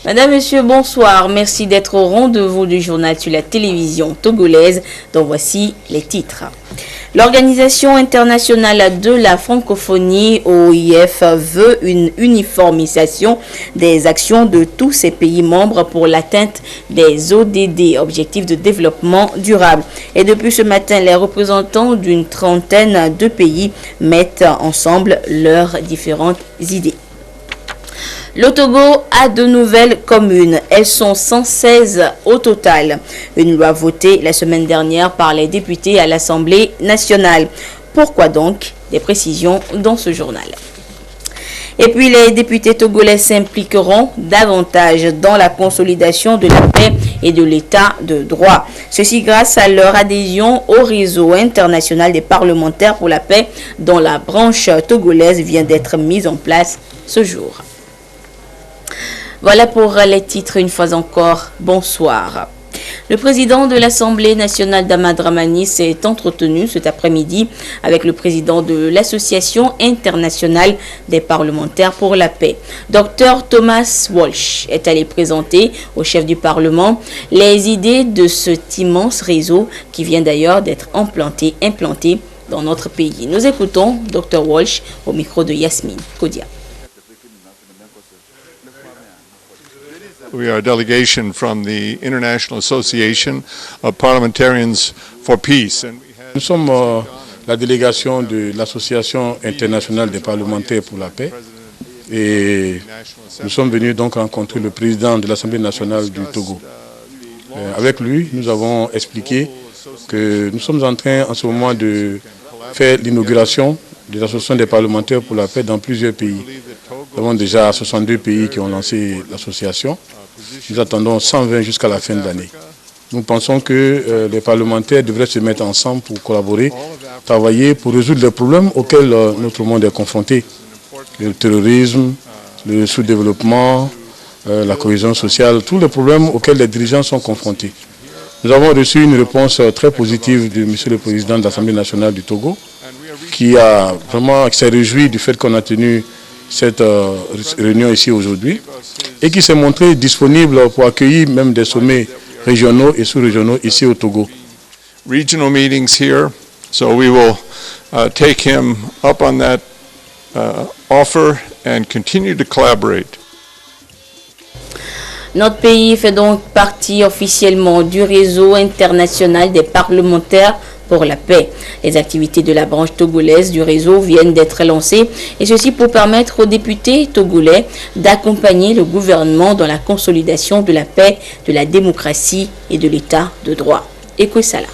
Madame, Monsieur, bonsoir. Merci d'être au rendez-vous du journal sur la télévision togolaise, dont voici les titres. L'Organisation internationale de la francophonie, OIF, veut une uniformisation des actions de tous ses pays membres pour l'atteinte des ODD, Objectifs de développement durable. Et depuis ce matin, les représentants d'une trentaine de pays mettent ensemble leurs différentes idées. Le Togo a de nouvelles communes. Elles sont 116 au total. Une loi votée la semaine dernière par les députés à l'Assemblée nationale. Pourquoi donc? Des précisions dans ce journal. Et puis les députés togolais s'impliqueront davantage dans la consolidation de la paix et de l'état de droit. Ceci grâce à leur adhésion au réseau international des parlementaires pour la paix dont la branche togolaise vient d'être mise en place ce jour. Voilà pour les titres une fois encore. Bonsoir. Le président de l'Assemblée nationale d'Ahmad Dramani s'est entretenu cet après-midi avec le président de l'Association internationale des parlementaires pour la paix. Dr Thomas Walsh est allé présenter au chef du Parlement les idées de cet immense réseau qui vient d'ailleurs d'être implanté dans notre pays. Nous écoutons Dr Walsh au micro de Yasmine Kodia. We are a delegation from the International Association of Parliamentarians for Peace. Nous sommes la délégation de l'Association internationale des parlementaires pour la paix et nous sommes venus donc rencontrer le président de l'Assemblée nationale du Togo. Avec lui, nous avons expliqué que nous sommes en train en ce moment de faire l'inauguration de l'Association des parlementaires pour la paix dans plusieurs pays. Nous avons déjà 62 pays qui ont lancé l'association. Nous attendons 120 jusqu'à la fin de l'année. Nous pensons que les parlementaires devraient se mettre ensemble pour collaborer, travailler pour résoudre les problèmes auxquels notre monde est confronté. Le terrorisme, le sous-développement, la cohésion sociale, tous les problèmes auxquels les dirigeants sont confrontés. Nous avons reçu une réponse très positive de M. le Président de l'Assemblée nationale du Togo, qui s'est réjoui du fait qu'on a tenu cette réunion ici aujourd'hui et qui s'est montré disponible pour accueillir même des sommets régionaux et sous-régionaux ici au Togo. Regional meetings here, so we will take him up on that offer and continue to collaborate. Notre pays fait donc partie officiellement du réseau international des parlementaires pour la paix. Les activités de la branche togolaise du réseau viennent d'être lancées et ceci pour permettre aux députés togolais d'accompagner le gouvernement dans la consolidation de la paix, de la démocratie et de l'état de droit. Écoutez ça là.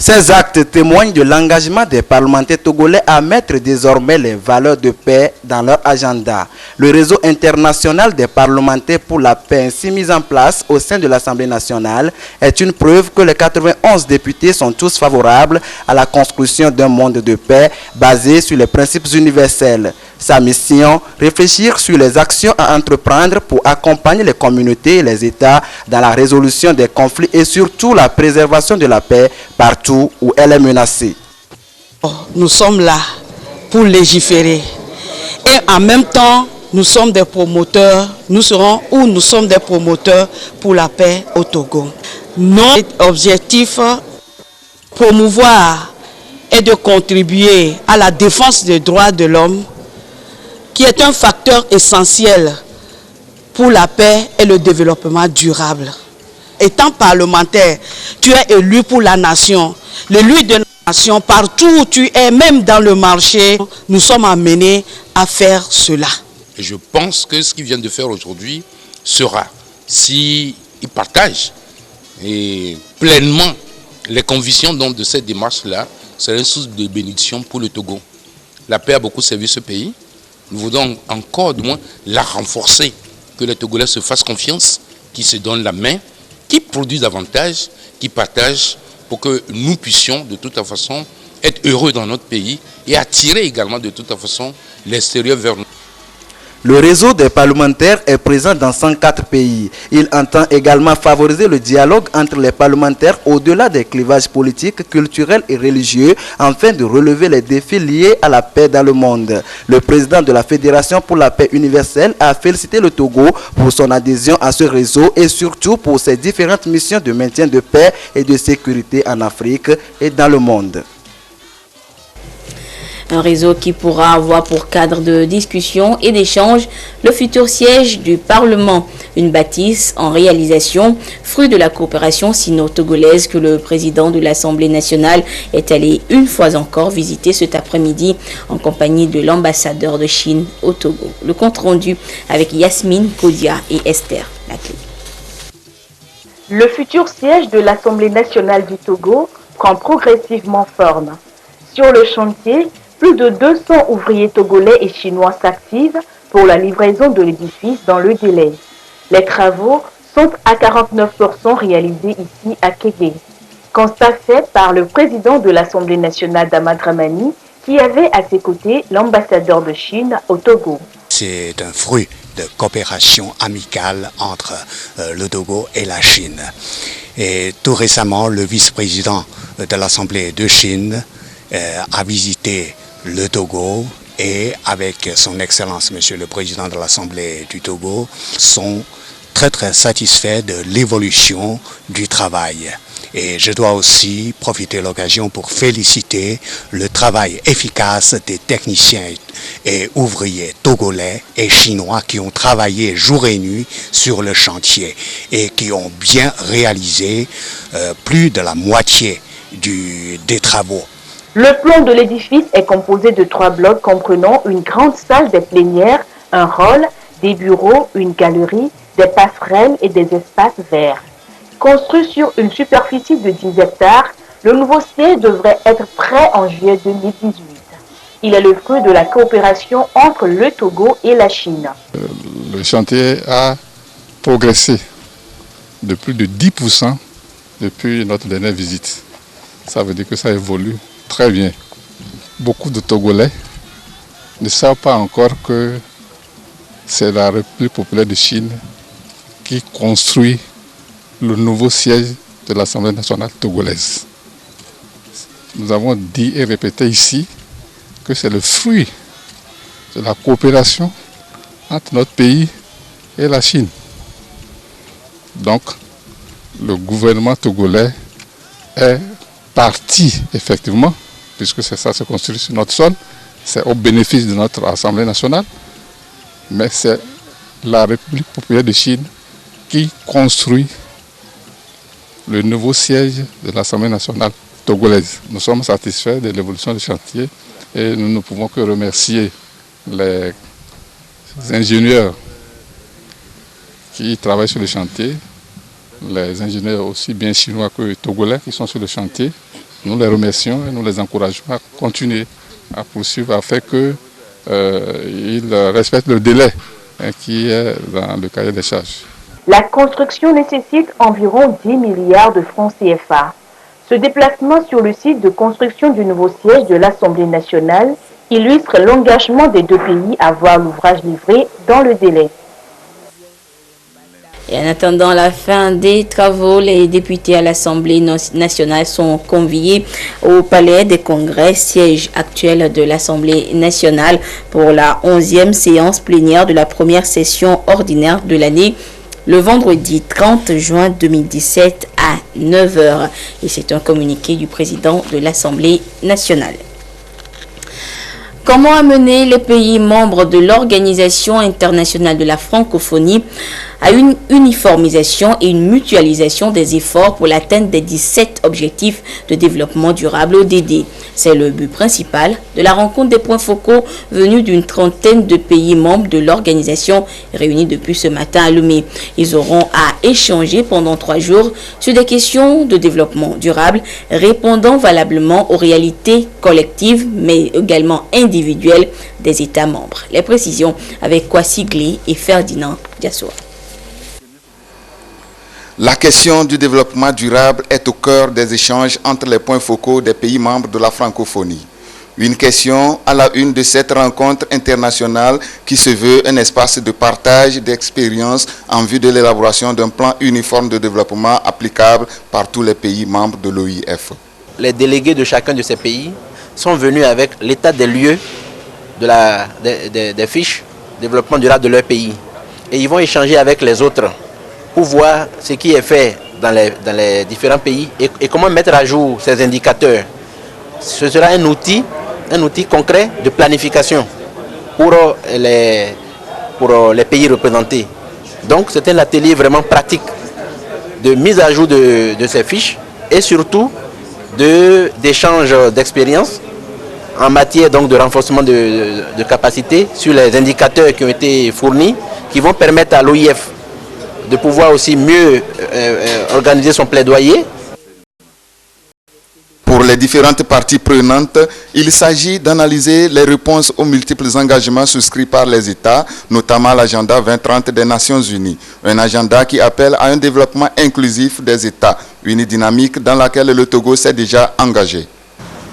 Ces actes témoignent de l'engagement des parlementaires togolais à mettre désormais les valeurs de paix dans leur agenda. Le réseau international des parlementaires pour la paix ainsi mis en place au sein de l'Assemblée nationale est une preuve que les 91 députés sont tous favorables à la construction d'un monde de paix basé sur les principes universels. Sa mission, réfléchir sur les actions à entreprendre pour accompagner les communautés et les États dans la résolution des conflits et surtout la préservation de la paix partout où elle est menacée. Nous sommes là pour légiférer et en même temps nous sommes des promoteurs, nous sommes des promoteurs pour la paix au Togo. Notre objectif, promouvoir et de contribuer à la défense des droits de l'homme qui est un facteur essentiel pour la paix et le développement durable. Étant parlementaire, tu es élu pour la nation. L'élu de la nation, partout où tu es, même dans le marché, nous sommes amenés à faire cela. Et je pense que ce qu'il vient de faire aujourd'hui sera, s'il partage pleinement les convictions de cette démarche-là, sera une source de bénédiction pour le Togo. La paix a beaucoup servi ce pays. Nous voulons encore du moins la renforcer, que les Togolais se fassent confiance, qu'ils se donnent la main, qu'ils produisent davantage, qu'ils partagent pour que nous puissions de toute façon être heureux dans notre pays et attirer également de toute façon l'extérieur vers nous. Le réseau des parlementaires est présent dans 104 pays. Il entend également favoriser le dialogue entre les parlementaires au-delà des clivages politiques, culturels et religieux afin de relever les défis liés à la paix dans le monde. Le président de la Fédération pour la paix universelle a félicité le Togo pour son adhésion à ce réseau et surtout pour ses différentes missions de maintien de paix et de sécurité en Afrique et dans le monde. Un réseau qui pourra avoir pour cadre de discussion et d'échange le futur siège du Parlement. Une bâtisse en réalisation, fruit de la coopération sino-togolaise que le président de l'Assemblée nationale est allé une fois encore visiter cet après-midi en compagnie de l'ambassadeur de Chine au Togo. Le compte rendu avec Yasmine Kodia et Esther Laclé. Le futur siège de l'Assemblée nationale du Togo prend progressivement forme. Sur le chantier, plus de 200 ouvriers togolais et chinois s'activent pour la livraison de l'édifice dans le délai. Les travaux sont à 49% réalisés ici à Kégué. Constat fait par le président de l'Assemblée nationale Dama Dramani qui avait à ses côtés l'ambassadeur de Chine au Togo. C'est un fruit de coopération amicale entre le Togo et la Chine. Et tout récemment, le vice-président de l'Assemblée de Chine a visité le Togo et avec son Excellence, Monsieur le Président de l'Assemblée du Togo, sont très satisfaits de l'évolution du travail. Et je dois aussi profiter de l'occasion pour féliciter le travail efficace des techniciens et ouvriers togolais et chinois qui ont travaillé jour et nuit sur le chantier et qui ont bien réalisé plus de la moitié des travaux. Le plan de l'édifice est composé de 3 blocs comprenant une grande salle des plénières, un hall, des bureaux, une galerie, des passerelles et des espaces verts. Construit sur une superficie de 10 hectares, le nouveau siège devrait être prêt en juillet 2018. Il est le fruit de la coopération entre le Togo et la Chine. Le chantier a progressé de plus de 10% depuis notre dernière visite. Ça veut dire que ça évolue très bien. Beaucoup de Togolais ne savent pas encore que c'est la République populaire de Chine qui construit le nouveau siège de l'Assemblée nationale togolaise. Nous avons dit et répété ici que c'est le fruit de la coopération entre notre pays et la Chine. Donc, le gouvernement togolais est parti, effectivement, puisque c'est ça, se construit sur notre sol, c'est au bénéfice de notre Assemblée nationale, mais c'est la République populaire de Chine qui construit le nouveau siège de l'Assemblée nationale togolaise. Nous sommes satisfaits de l'évolution du chantier et nous ne pouvons que remercier les ingénieurs qui travaillent sur le chantier, les ingénieurs aussi bien chinois que togolais qui sont sur le chantier. Nous les remercions et nous les encourageons à continuer à poursuivre afin qu'ils respectent le délai qui est dans le cahier des charges. La construction nécessite environ 10 milliards de francs CFA. Ce déplacement sur le site de construction du nouveau siège de l'Assemblée nationale illustre l'engagement des 2 pays à voir l'ouvrage livré dans le délai. Et en attendant la fin des travaux, les députés à l'Assemblée nationale sont conviés au Palais des Congrès, siège actuel de l'Assemblée nationale, pour la 11e séance plénière de la première session ordinaire de l'année, le vendredi 30 juin 2017 à 9h. Et c'est un communiqué du président de l'Assemblée nationale. Comment amener les pays membres de l'Organisation internationale de la francophonie à une uniformisation et une mutualisation des efforts pour l'atteinte des 17 objectifs de développement durable ODD. C'est le but principal de la rencontre des points focaux venus d'une trentaine de pays membres de l'organisation réunis depuis ce matin à Lomé. Ils auront à échanger pendant 3 jours sur des questions de développement durable répondant valablement aux réalités collectives mais également individuelles des États membres. Les précisions avec Kwasi Glé et Ferdinand Diassoa. La question du développement durable est au cœur des échanges entre les points focaux des pays membres de la francophonie. Une question à la une de cette rencontre internationale qui se veut un espace de partage d'expériences en vue de l'élaboration d'un plan uniforme de développement applicable par tous les pays membres de l'OIF. Les délégués de chacun de ces pays sont venus avec l'état des lieux des fiches de développement durable de leur pays. Et ils vont échanger avec les autres pour voir ce qui est fait dans les différents pays et comment mettre à jour ces indicateurs. Ce sera un outil concret de planification pour les pays représentés. Donc c'est un atelier vraiment pratique de mise à jour de ces fiches et surtout d'échange d'expériences en matière donc de renforcement de capacité sur les indicateurs qui ont été fournis, qui vont permettre à l'OIF de pouvoir aussi mieux organiser son plaidoyer. Pour les différentes parties prenantes, il s'agit d'analyser les réponses aux multiples engagements souscrits par les États, notamment l'agenda 2030 des Nations Unies. Un agenda qui appelle à un développement inclusif des États, une dynamique dans laquelle le Togo s'est déjà engagé.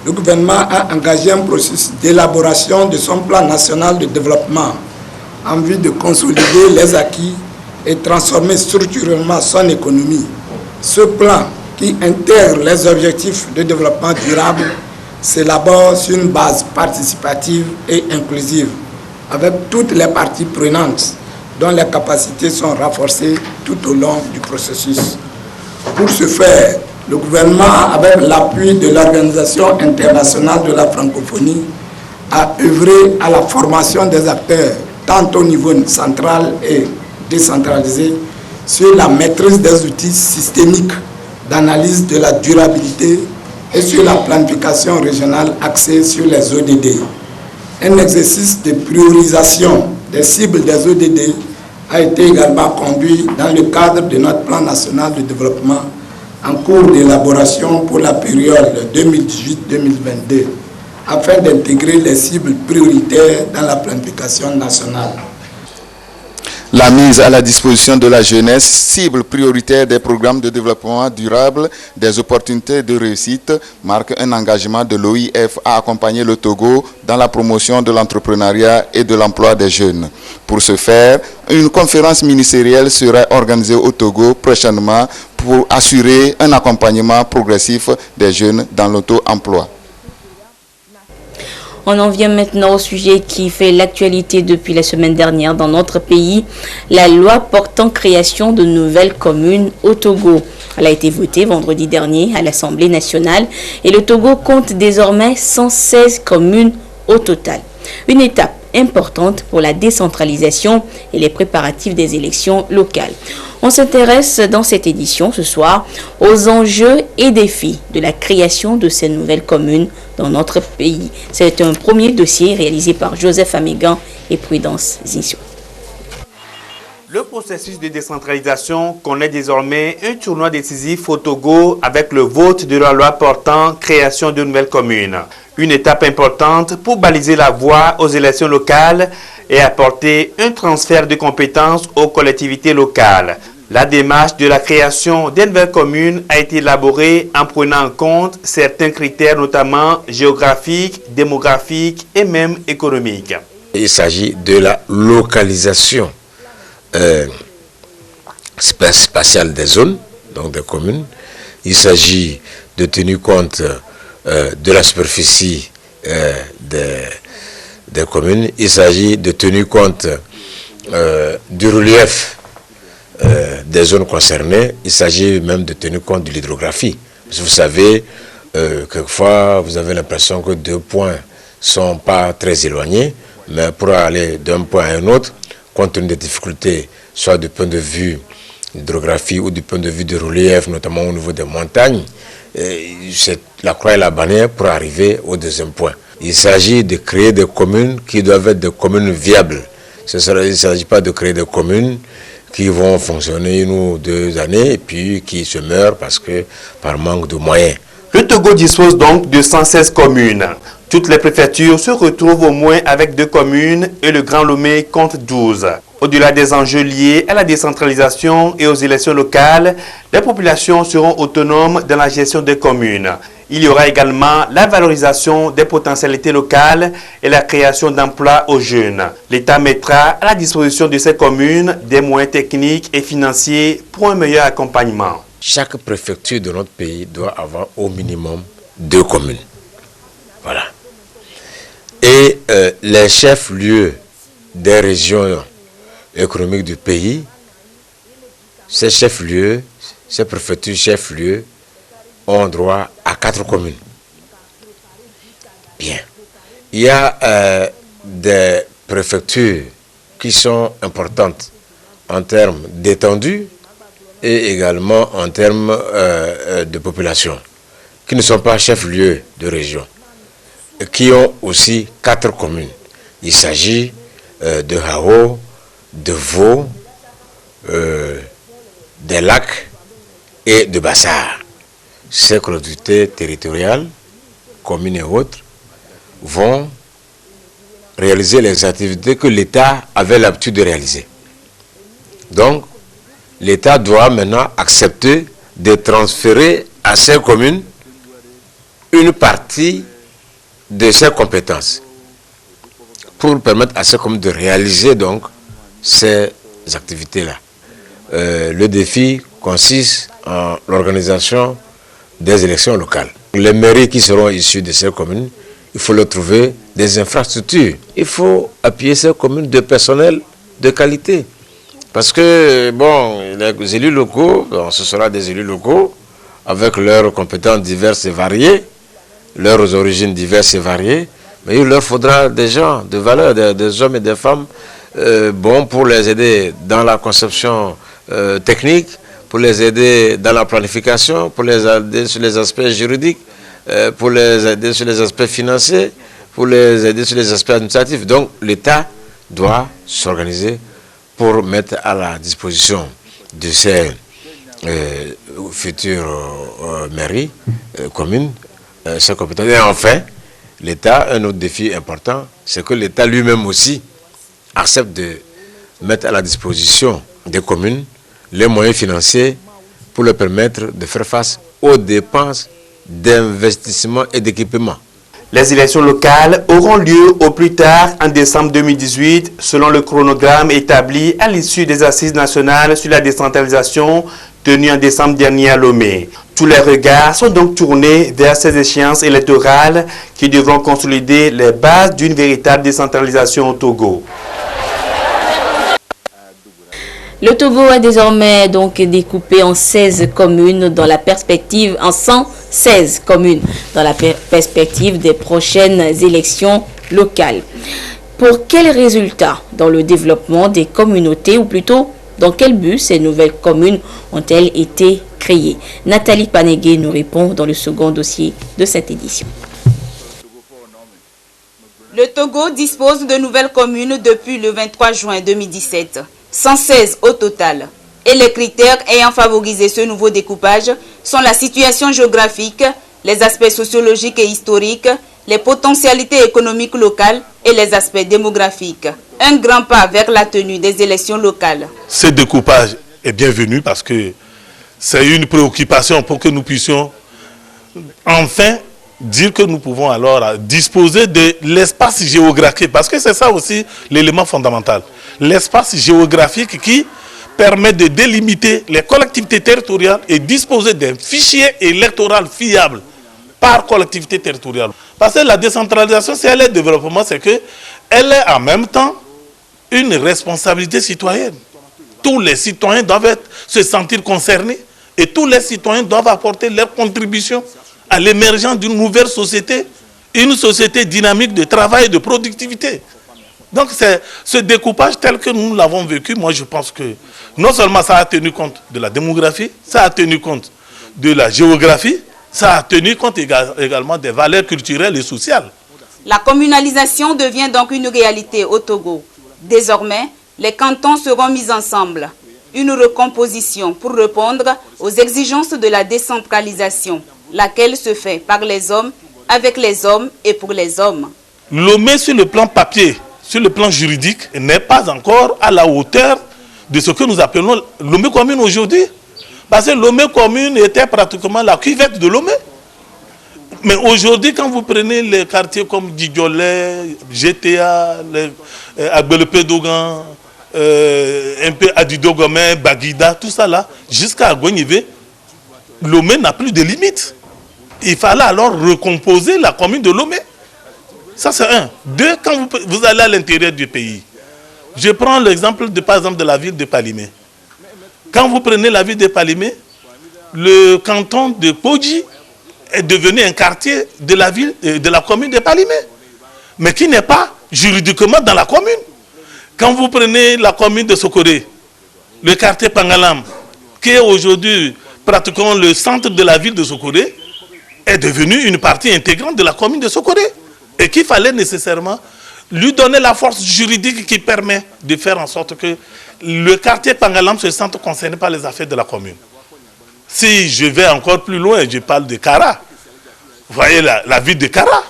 Le gouvernement a engagé un processus d'élaboration de son plan national de développement en vue de consolider les acquis et transformer structurellement son économie. Ce plan, qui intègre les objectifs de développement durable, s'élabore sur une base participative et inclusive, avec toutes les parties prenantes dont les capacités sont renforcées tout au long du processus. Pour ce faire, le gouvernement, avec l'appui de l'Organisation internationale de la francophonie, a œuvré à la formation des acteurs, tant au niveau central et décentralisé, sur la maîtrise des outils systémiques d'analyse de la durabilité et sur la planification régionale axée sur les ODD. Un exercice de priorisation des cibles des ODD a été également conduit dans le cadre de notre plan national de développement en cours d'élaboration pour la période 2018-2022 afin d'intégrer les cibles prioritaires dans la planification nationale. La mise à la disposition de la jeunesse, cible prioritaire des programmes de développement durable, des opportunités de réussite, marque un engagement de l'OIF à accompagner le Togo dans la promotion de l'entrepreneuriat et de l'emploi des jeunes. Pour ce faire, une conférence ministérielle sera organisée au Togo prochainement pour assurer un accompagnement progressif des jeunes dans l'auto-emploi. On en vient maintenant au sujet qui fait l'actualité depuis la semaine dernière dans notre pays, la loi portant création de nouvelles communes au Togo. Elle a été votée vendredi dernier à l'Assemblée nationale et le Togo compte désormais 116 communes au total. Une étape importante pour la décentralisation et les préparatifs des élections locales. On s'intéresse dans cette édition ce soir aux enjeux et défis de la création de ces nouvelles communes dans notre pays. C'est un premier dossier réalisé par Joseph Amégan et Prudence Zinsio. Le processus de décentralisation connaît désormais un tournoi décisif au Togo avec le vote de la loi portant création de nouvelles communes. Une étape importante pour baliser la voie aux élections locales et apporter un transfert de compétences aux collectivités locales. La démarche de la création des nouvelles communes a été élaborée en prenant en compte certains critères, notamment géographiques, démographiques et même économiques. Il s'agit de la localisation spatiale des zones, donc des communes. Il s'agit de tenir compte de la superficie des communes. Il s'agit de tenir compte du relief des zones concernées. Il s'agit même de tenir compte de l'hydrographie. Parce que vous savez, quelquefois, vous avez l'impression que deux points ne sont pas très éloignés, mais pour aller d'un point à un autre, compte tenu des difficultés, soit du point de vue d'hydrographie ou du point de vue du relief, notamment au niveau des montagnes, c'est la croix et la bannière pour arriver au deuxième point. Il s'agit de créer des communes qui doivent être des communes viables. Il ne s'agit pas de créer des communes qui vont fonctionner 1 ou 2 années et puis qui se meurent par manque de moyens. Le Togo dispose donc de 116 communes. Toutes les préfectures se retrouvent au moins avec 2 communes et le Grand Lomé compte 12. Au-delà des enjeux liés à la décentralisation et aux élections locales, les populations seront autonomes dans la gestion des communes. Il y aura également la valorisation des potentialités locales et la création d'emplois aux jeunes. L'État mettra à la disposition de ces communes des moyens techniques et financiers pour un meilleur accompagnement. Chaque préfecture de notre pays doit avoir au minimum 2 communes. Voilà. Et les chefs-lieux des régions économiques du pays, ces chefs-lieux, ces préfectures chefs-lieux ont droit à 4 communes. Bien. Il y a des préfectures qui sont importantes en termes d'étendue et également en termes de population, qui ne sont pas chefs-lieux de région, qui ont aussi 4 communes. Il s'agit de Hao, de Vaud, des Lacs et de Bassar. Ces collectivités territoriales, communes et autres, vont réaliser les activités que l'État avait l'habitude de réaliser. Donc, l'État doit maintenant accepter de transférer à ces communes une partie de ses compétences pour permettre à ces communes de réaliser donc ces activités-là. Le défi consiste en l'organisation des élections locales. Les mairies qui seront issues de ces communes, il faut leur trouver des infrastructures. Il faut appuyer ces communes de personnel de qualité. Parce que, bon, les élus locaux, bon, ce sera des élus locaux avec leurs compétences diverses et variées, leurs origines diverses et variées, mais il leur faudra des gens de valeur, des hommes et des femmes bons pour les aider dans la conception technique, pour les aider dans la planification, pour les aider sur les aspects juridiques, pour les aider sur les aspects financiers, pour les aider sur les aspects administratifs. Donc l'État doit s'organiser pour mettre à la disposition de ces futures mairies, communes, ces compétences. Et enfin, l'État, un autre défi important, c'est que l'État lui-même aussi accepte de mettre à la disposition des communes les moyens financiers pour leur permettre de faire face aux dépenses d'investissement et d'équipement. Les élections locales auront lieu au plus tard en décembre 2018, selon le chronogramme établi à l'issue des assises nationales sur la décentralisation tenues en décembre dernier à Lomé. Tous les regards sont donc tournés vers ces échéances électorales qui devront consolider les bases d'une véritable décentralisation au Togo. Le Togo est désormais donc découpé en 16 communes dans la perspective, en 116 communes dans la perspective des prochaines élections locales. Pour quels résultats dans le développement des communautés, ou plutôt dans quel but ces nouvelles communes ont-elles été créées? Nathalie Panegué nous répond dans le second dossier de cette édition. Le Togo dispose de nouvelles communes depuis le 23 juin 2017. 116 au total. Et les critères ayant favorisé ce nouveau découpage sont la situation géographique, les aspects sociologiques et historiques, les potentialités économiques locales et les aspects démographiques. Un grand pas vers la tenue des élections locales. Ce découpage est bienvenu parce que c'est une préoccupation pour que nous puissions enfin dire que nous pouvons alors disposer de l'espace géographique, parce que c'est ça aussi l'élément fondamental. L'espace géographique qui permet de délimiter les collectivités territoriales et disposer d'un fichier électoral fiable par collectivité territoriale. Parce que la décentralisation, si elle est développement, c'est qu'elle est en même temps une responsabilité citoyenne. Tous les citoyens doivent se sentir concernés et tous les citoyens doivent apporter leur contribution à l'émergence d'une nouvelle société, une société dynamique de travail et de productivité. Donc c'est ce découpage tel que nous l'avons vécu, moi je pense que non seulement ça a tenu compte de la démographie, ça a tenu compte de la géographie, ça a tenu compte également des valeurs culturelles et sociales. La communalisation devient donc une réalité au Togo. Désormais, les cantons seront mis ensemble. Une recomposition pour répondre aux exigences de la décentralisation, laquelle se fait par les hommes, avec les hommes et pour les hommes. Lomé sur le plan papier, sur le plan juridique, n'est pas encore à la hauteur de ce que nous appelons Lomé commune aujourd'hui. Parce que Lomé commune était pratiquement la cuvette de Lomé. Mais aujourd'hui, quand vous prenez les quartiers comme Didiolet, GTA, Agbelepe-Dogan, un peu Adidogomé, Baguida, tout ça là, jusqu'à Agonivé, Lomé n'a plus de limites. Il fallait alors recomposer la commune de Lomé. Ça c'est un. Deux, quand vous allez à l'intérieur du pays, je prends l'exemple par exemple de la ville de Palimé. Quand vous prenez la ville de Palimé, le canton de Podji est devenu un quartier de la ville, de la commune de Palimé, mais qui n'est pas juridiquement dans la commune. Quand vous prenez la commune de Sokoré, le quartier Pangalam, qui est aujourd'hui pratiquement le centre de la ville de Sokoré, est devenu une partie intégrante de la commune de Sokoré. Et qu'il fallait nécessairement lui donner la force juridique qui permet de faire en sorte que le quartier Pangalam se sente concerné par les affaires de la commune. Si je vais encore plus loin, je parle de Kara. Vous voyez la ville de Kara.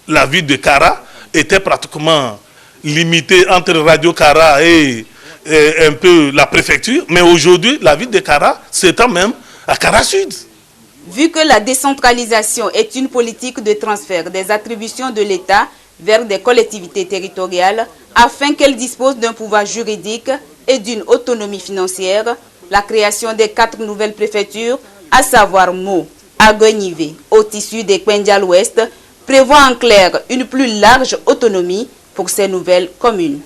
La ville de Kara était pratiquement limitée entre Radio Kara et un peu la préfecture. Mais aujourd'hui, la ville de Kara s'étend même à Kara Sud. Vu que la décentralisation est une politique de transfert des attributions de l'État vers des collectivités territoriales afin qu'elles disposent d'un pouvoir juridique et d'une autonomie financière, la création des 4 nouvelles préfectures, à savoir Mo, Agonivé, au tissu des Kwendia l'Ouest, prévoit en clair une plus large autonomie pour ces nouvelles communes.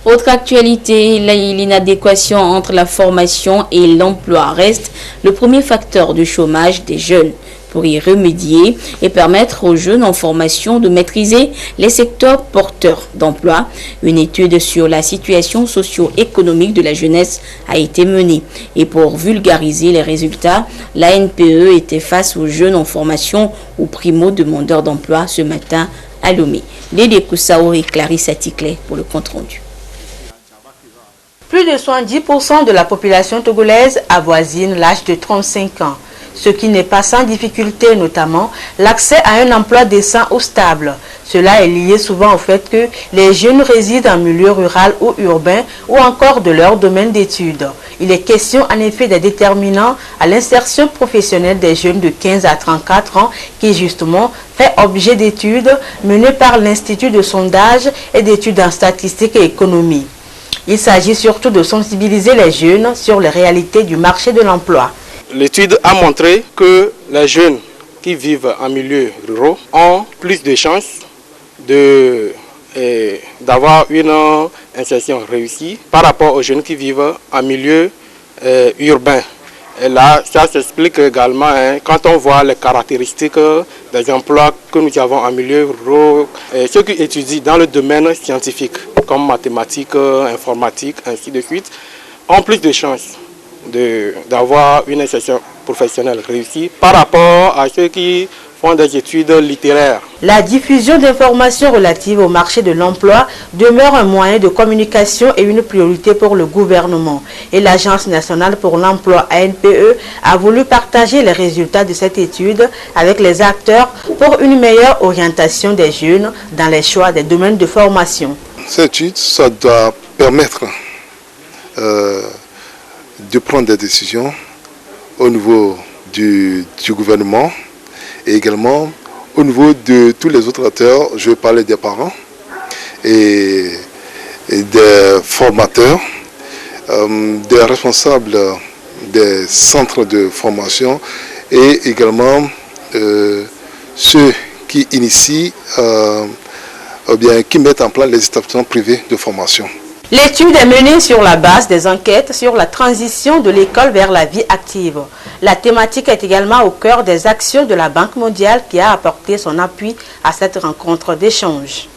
Autre actualité, l'inadéquation entre la formation et l'emploi reste le premier facteur de chômage des jeunes. Pour y remédier et permettre aux jeunes en formation de maîtriser les secteurs porteurs d'emploi, une étude sur la situation socio-économique de la jeunesse a été menée. Et pour vulgariser les résultats, l'ANPE était face aux jeunes en formation ou primo-demandeurs d'emploi ce matin à Lomé. Lédé Koussao et Clarisse Atikle pour le compte-rendu. Plus de 70% de la population togolaise avoisine l'âge de 35 ans. Ce qui n'est pas sans difficulté, notamment l'accès à un emploi décent ou stable. Cela est lié souvent au fait que les jeunes résident en milieu rural ou urbain ou encore de leur domaine d'études. Il est question en effet des déterminants à l'insertion professionnelle des jeunes de 15 à 34 ans qui justement fait objet d'études menées par l'Institut de sondage et d'études en statistique et économie. Il s'agit surtout de sensibiliser les jeunes sur les réalités du marché de l'emploi. L'étude a montré que les jeunes qui vivent en milieu rural ont plus de chances d'avoir une insertion réussie par rapport aux jeunes qui vivent en milieu urbain. Et là, ça s'explique également quand on voit les caractéristiques des emplois que nous avons en milieu rural. Ceux qui étudient dans le domaine scientifique, comme mathématiques, informatique, ainsi de suite, ont plus de chances d'avoir une insertion professionnelle réussie par rapport à ceux qui font des études littéraires. La diffusion d'informations relatives au marché de l'emploi demeure un moyen de communication et une priorité pour le gouvernement. Et l'Agence nationale pour l'emploi ANPE a voulu partager les résultats de cette étude avec les acteurs pour une meilleure orientation des jeunes dans les choix des domaines de formation. Cette étude, ça doit permettre de prendre des décisions au niveau du gouvernement et également au niveau de tous les autres acteurs. Je vais parler des parents et des formateurs, des responsables des centres de formation et également ceux qui initient ou bien qui mettent en place les établissements privés de formation. L'étude est menée sur la base des enquêtes sur la transition de l'école vers la vie active. La thématique est également au cœur des actions de la Banque mondiale qui a apporté son appui à cette rencontre d'échange.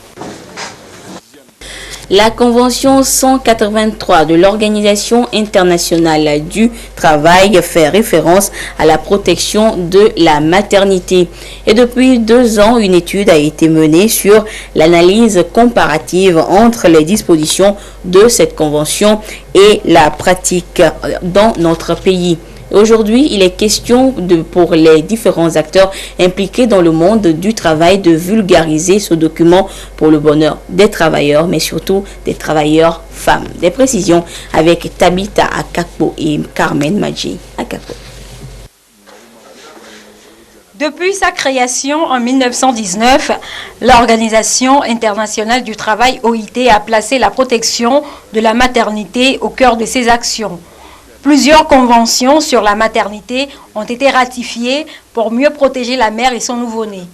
La Convention 183 de l'Organisation internationale du travail fait référence à la protection de la maternité. Et depuis 2 ans, une étude a été menée sur l'analyse comparative entre les dispositions de cette convention et la pratique dans notre pays. Aujourd'hui, il est question pour les différents acteurs impliqués dans le monde du travail de vulgariser ce document pour le bonheur des travailleurs, mais surtout des travailleurs femmes. Des précisions avec Tabitha Akakpo et Carmen Madji Akakpo. Depuis sa création en 1919, l'Organisation internationale du travail OIT a placé la protection de la maternité au cœur de ses actions. Plusieurs conventions sur la maternité ont été ratifiées pour mieux protéger la mère et son nouveau-né.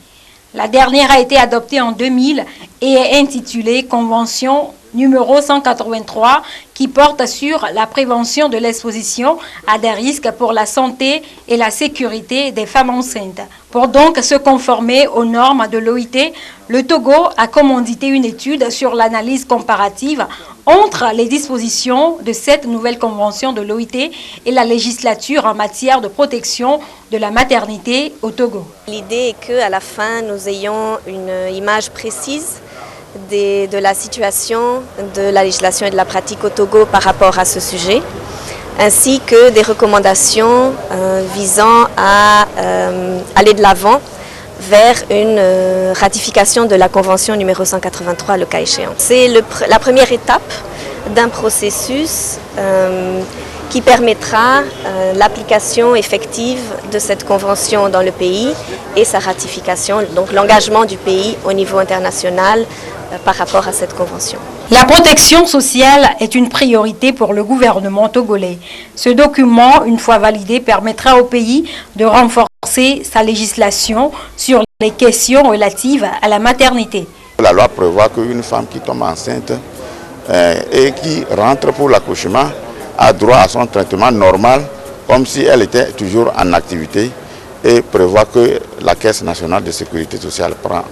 La dernière a été adoptée en 2000 et est intitulée Convention numéro 183 qui porte sur la prévention de l'exposition à des risques pour la santé et la sécurité des femmes enceintes. Pour donc se conformer aux normes de l'OIT, le Togo a commandité une étude sur l'analyse comparative entre les dispositions de cette nouvelle convention de l'OIT et la législature en matière de protection de la maternité au Togo. L'idée est qu'à la fin, nous ayons une image précise de la situation de la législation et de la pratique au Togo par rapport à ce sujet, ainsi que des recommandations visant à aller de l'avant vers une ratification de la convention numéro 183, le cas échéant. C'est la première étape d'un processus qui permettra l'application effective de cette convention dans le pays et sa ratification, donc l'engagement du pays au niveau international par rapport à cette convention. La protection sociale est une priorité pour le gouvernement togolais. Ce document, une fois validé, permettra au pays de renforcer sa législation sur les questions relatives à la maternité. La loi prévoit qu'une femme qui tombe enceinte et qui rentre pour l'accouchement a droit à son traitement normal comme si elle était toujours en activité et prévoit que la Caisse nationale de sécurité sociale prend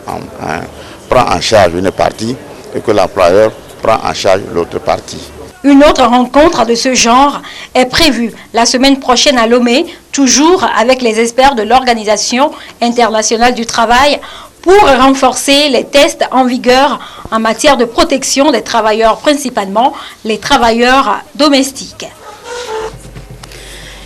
en charge une partie et que l'employeur prend en charge l'autre partie. Une autre rencontre de ce genre est prévue la semaine prochaine à Lomé, toujours avec les experts de l'Organisation internationale du travail, pour renforcer les tests en vigueur en matière de protection des travailleurs, principalement les travailleurs domestiques.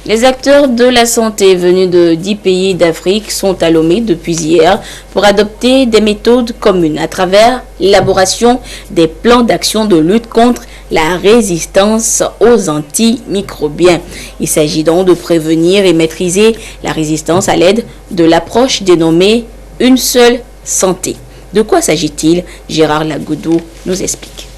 Les acteurs de la santé venus de 10 pays d'Afrique sont à Lomé depuis hier pour adopter des méthodes communes à travers l'élaboration des plans d'action de lutte contre la résistance aux antimicrobiens. Il s'agit donc de prévenir et maîtriser la résistance à l'aide de l'approche dénommée « Une seule santé ». De quoi s'agit-il? Gérard Lagoudou nous explique.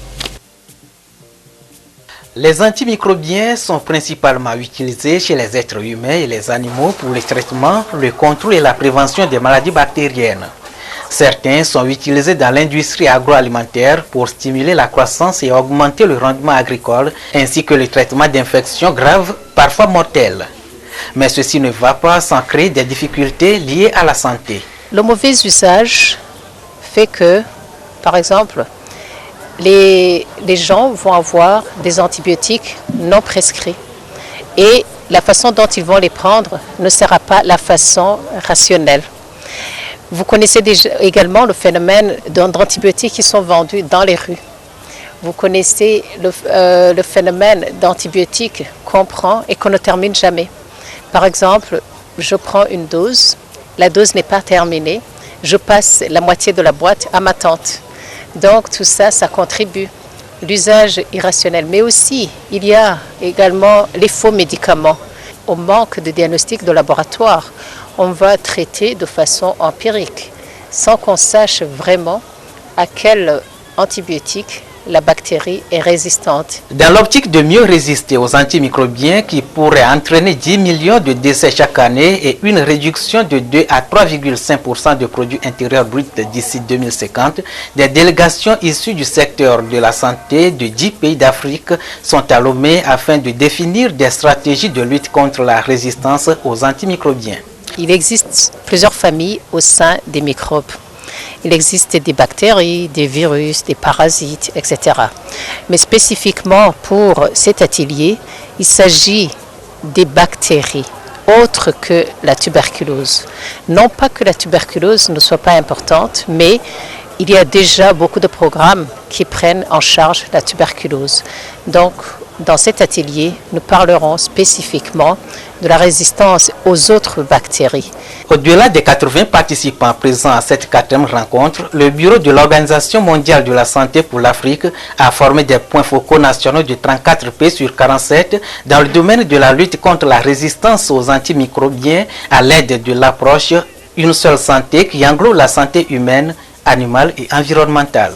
Les antimicrobiens sont principalement utilisés chez les êtres humains et les animaux pour le traitement, le contrôle et la prévention des maladies bactériennes. Certains sont utilisés dans l'industrie agroalimentaire pour stimuler la croissance et augmenter le rendement agricole, ainsi que le traitement d'infections graves, parfois mortelles. Mais ceci ne va pas sans créer des difficultés liées à la santé. Le mauvais usage fait que, par exemple, les gens vont avoir des antibiotiques non prescrits et la façon dont ils vont les prendre ne sera pas la façon rationnelle. Vous connaissez déjà également le phénomène d'antibiotiques qui sont vendus dans les rues. Vous connaissez le phénomène d'antibiotiques qu'on prend et qu'on ne termine jamais. Par exemple, je prends une dose, la dose n'est pas terminée, je passe la moitié de la boîte à ma tante. Donc tout ça, ça contribue. L'usage irrationnel, mais aussi il y a également les faux médicaments. Au manque de diagnostic de laboratoire, on va traiter de façon empirique, sans qu'on sache vraiment à quel antibiotique la bactérie est résistante. Dans l'optique de mieux résister aux antimicrobiens qui pourraient entraîner 10 millions de décès chaque année et une réduction de 2 à 3,5% de produits intérieurs bruts d'ici 2050, des délégations issues du secteur de la santé de 10 pays d'Afrique sont à Lomé afin de définir des stratégies de lutte contre la résistance aux antimicrobiens. Il existe plusieurs familles au sein des microbes. Il existe des bactéries, des virus, des parasites, etc. Mais spécifiquement pour cet atelier, il s'agit des bactéries autres que la tuberculose. Non pas que la tuberculose ne soit pas importante, mais il y a déjà beaucoup de programmes qui prennent en charge la tuberculose. Donc, dans cet atelier, nous parlerons spécifiquement de la résistance aux autres bactéries. Au-delà des 80 participants présents à cette 4e rencontre, le Bureau de l'Organisation mondiale de la santé pour l'Afrique a formé des points focaux nationaux de 34 pays sur 47 dans le domaine de la lutte contre la résistance aux antimicrobiens à l'aide de l'approche Une seule santé qui englobe la santé humaine, animale et environnementale.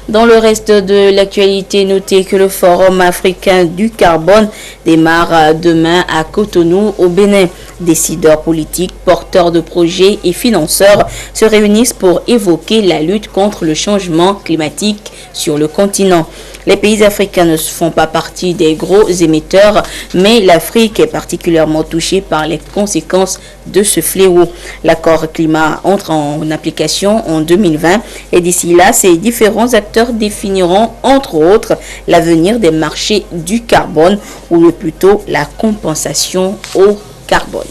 Dans le reste de l'actualité, notez que le Forum africain du carbone démarre demain à Cotonou, au Bénin. Décideurs politiques, porteurs de projets et financeurs se réunissent pour évoquer la lutte contre le changement climatique sur le continent. Les pays africains ne font pas partie des gros émetteurs, mais l'Afrique est particulièrement touchée par les conséquences de ce fléau. L'accord climat entre en application en 2020 et d'ici là, ces différents acteurs définiront entre autres l'avenir des marchés du carbone ou plutôt la compensation au carbone.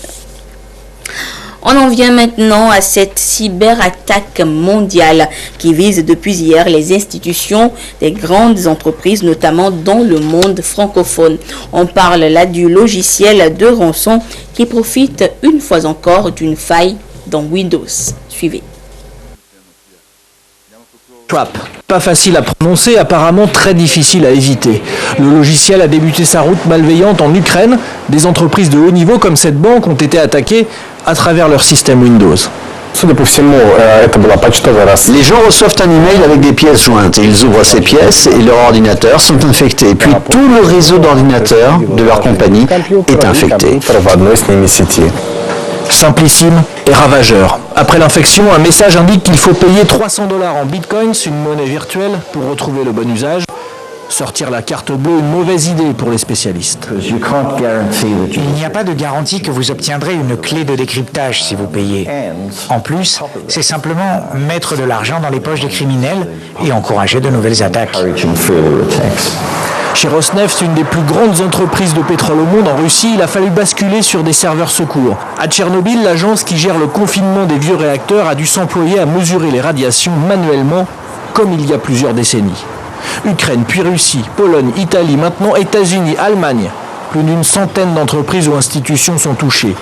On en vient maintenant à cette cyberattaque mondiale qui vise depuis hier les institutions des grandes entreprises, notamment dans le monde francophone. On parle là du logiciel de rançon qui profite une fois encore d'une faille dans Windows. Suivez. Trap. Pas facile à prononcer, apparemment très difficile à éviter. Le logiciel a débuté sa route malveillante en Ukraine. Des entreprises de haut niveau comme cette banque ont été attaquées à travers leur système Windows. Les gens reçoivent un email avec des pièces jointes. Ils ouvrent ces pièces et leurs ordinateurs sont infectés. Puis tout le réseau d'ordinateurs de leur compagnie est infecté. Simplissime et ravageur. Après l'infection, un message indique qu'il faut payer $300 en bitcoins, une monnaie virtuelle, pour retrouver le bon usage. Sortir la carte bleue, une mauvaise idée pour les spécialistes. Il n'y a pas de garantie que vous obtiendrez une clé de décryptage si vous payez. En plus, c'est simplement mettre de l'argent dans les poches des criminels et encourager de nouvelles attaques. Chez Rosneft, une des plus grandes entreprises de pétrole au monde en Russie, il a fallu basculer sur des serveurs secours. À Tchernobyl, l'agence qui gère le confinement des vieux réacteurs a dû s'employer à mesurer les radiations manuellement, comme il y a plusieurs décennies. Ukraine, puis Russie, Pologne, Italie, maintenant États-Unis, Allemagne. Plus d'une centaine d'entreprises ou institutions sont touchées.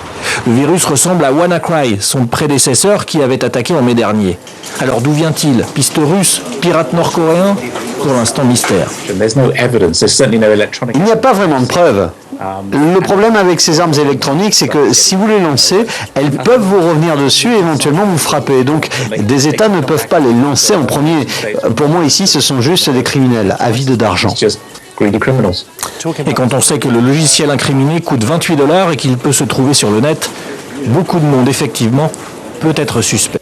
Le virus ressemble à WannaCry, son prédécesseur qui avait attaqué en mai dernier. Alors d'où vient-il? Piste russe? Pirate nord-coréen? Pour l'instant mystère. Il n'y a pas vraiment de preuves. Le problème avec ces armes électroniques, c'est que si vous les lancez, elles peuvent vous revenir dessus et éventuellement vous frapper. Donc des États ne peuvent pas les lancer en premier. Pour moi ici, ce sont juste des criminels avides d'argent. Et quand on sait que le logiciel incriminé coûte $28 et qu'il peut se trouver sur le net, beaucoup de monde effectivement peut être suspect.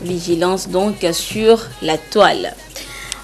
Vigilance donc sur la toile.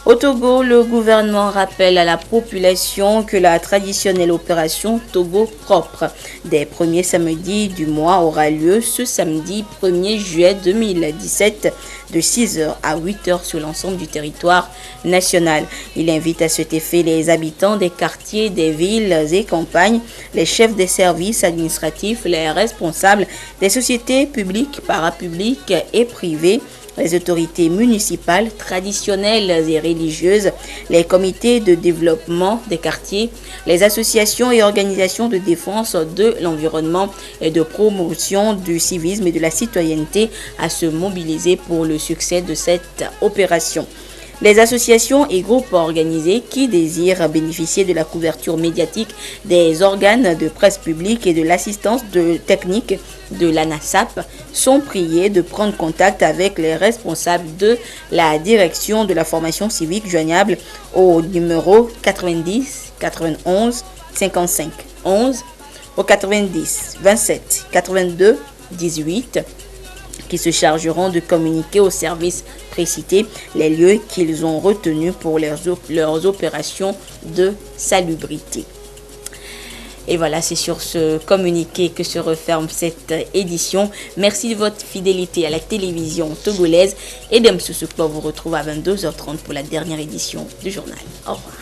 Au Togo, le gouvernement rappelle à la population que la traditionnelle opération Togo propre des premiers samedis du mois aura lieu ce samedi 1er juillet 2017 de 6h à 8h sur l'ensemble du territoire national. Il invite à cet effet les habitants des quartiers, des villes et campagnes, les chefs des services administratifs, les responsables des sociétés publiques, parapubliques et privées, les autorités municipales, traditionnelles et religieuses, les comités de développement des quartiers, les associations et organisations de défense de l'environnement et de promotion du civisme et de la citoyenneté à se mobiliser pour le succès de cette opération. Les associations et groupes organisés qui désirent bénéficier de la couverture médiatique des organes de presse publique et de l'assistance technique de l'ANASAP sont priés de prendre contact avec les responsables de la direction de la formation civique joignable au numéro 90 91 55 11 au 90 27 82 18 qui se chargeront de communiquer aux services précités les lieux qu'ils ont retenus pour leurs opérations de salubrité. Et voilà, c'est sur ce communiqué que se referme cette édition. Merci de votre fidélité à la télévision togolaise. Et Dem Soussoukpa vous retrouve à 22h30 pour la dernière édition du journal. Au revoir.